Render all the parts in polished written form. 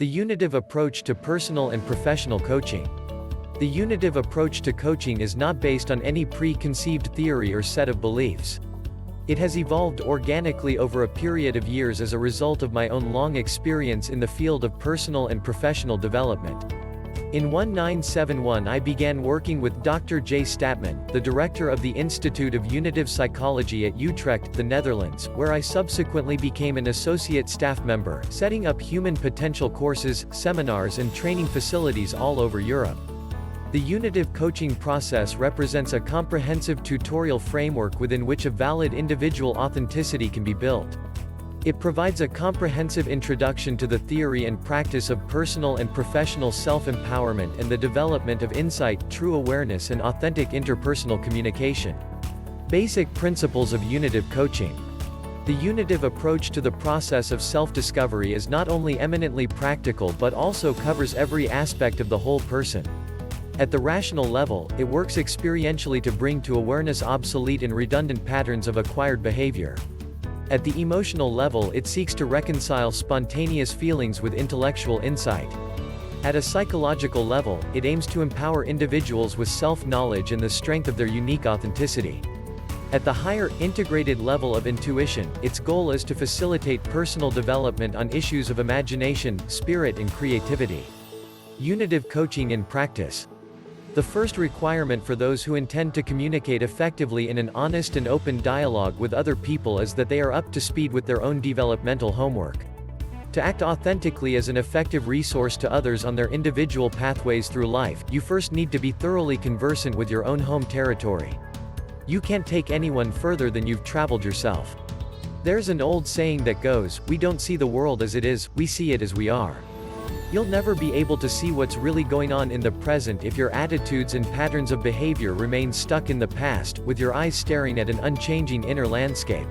The unitive approach to personal and professional coaching. The unitive approach to coaching is not based on any preconceived theory or set of beliefs. It has evolved organically over a period of years as a result of my own long experience in the field of personal and professional development. In 1971 I began working with Dr. Jay Stattman, the director of the Institute of Unitive Psychology at Utrecht, the Netherlands, where I subsequently became an associate staff member, setting up human potential courses, seminars and training facilities all over Europe. The unitive coaching process represents a comprehensive tutorial framework within which a valid individual authenticity can be built. It provides a comprehensive introduction to the theory and practice of personal and professional self-empowerment and the development of insight, true awareness and authentic interpersonal communication. Basic principles of unitive coaching. The unitive approach to the process of self-discovery is not only eminently practical but also covers every aspect of the whole person. At the rational level, it works experientially to bring to awareness obsolete and redundant patterns of acquired behavior. At the emotional level, it seeks to reconcile spontaneous feelings with intellectual insight. At a psychological level, it aims to empower individuals with self-knowledge and the strength of their unique authenticity. At the higher, integrated level of intuition, its goal is to facilitate personal development on issues of imagination, spirit and creativity. Unitive coaching in practice. The first requirement for those who intend to communicate effectively in an honest and open dialogue with other people is that they are up to speed with their own developmental homework. To act authentically as an effective resource to others on their individual pathways through life, you first need to be thoroughly conversant with your own home territory. You can't take anyone further than you've traveled yourself. There's an old saying that goes, "We don't see the world as it is, we see it as we are." You'll never be able to see what's really going on in the present if your attitudes and patterns of behavior remain stuck in the past, with your eyes staring at an unchanging inner landscape.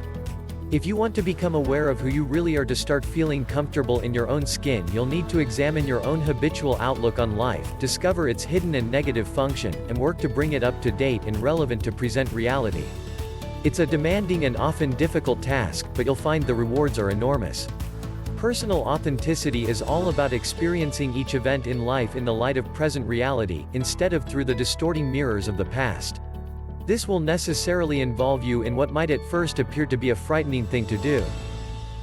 If you want to become aware of who you really are, to start feeling comfortable in your own skin, you'll need to examine your own habitual outlook on life, discover its hidden and negative function, and work to bring it up to date and relevant to present reality. It's a demanding and often difficult task, but you'll find the rewards are enormous. Personal authenticity is all about experiencing each event in life in the light of present reality, instead of through the distorting mirrors of the past. This will necessarily involve you in what might at first appear to be a frightening thing to do.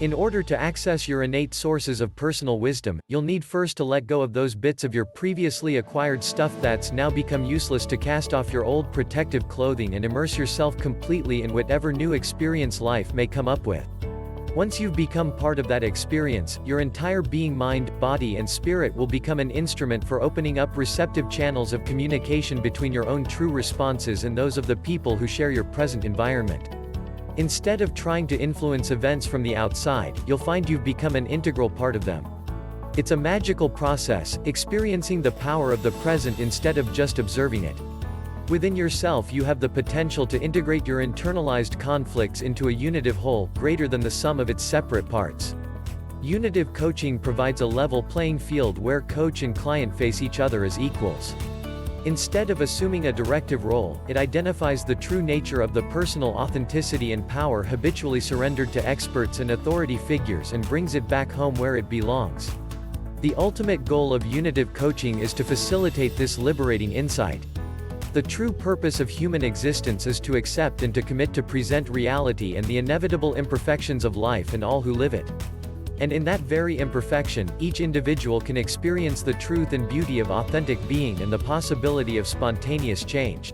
In order to access your innate sources of personal wisdom, you'll need first to let go of those bits of your previously acquired stuff that's now become useless, to cast off your old protective clothing and immerse yourself completely in whatever new experience life may come up with. Once you've become part of that experience, your entire being, mind, body and spirit will become an instrument for opening up receptive channels of communication between your own true responses and those of the people who share your present environment. Instead of trying to influence events from the outside, you'll find you've become an integral part of them. It's a magical process, experiencing the power of the present instead of just observing it. Within yourself you have the potential to integrate your internalized conflicts into a unitive whole, greater than the sum of its separate parts. Unitive coaching provides a level playing field where coach and client face each other as equals. Instead of assuming a directive role, it identifies the true nature of the personal authenticity and power habitually surrendered to experts and authority figures and brings it back home where it belongs. The ultimate goal of unitive coaching is to facilitate this liberating insight. The true purpose of human existence is to accept and to commit to present reality and the inevitable imperfections of life and all who live it. And in that very imperfection, each individual can experience the truth and beauty of authentic being and the possibility of spontaneous change.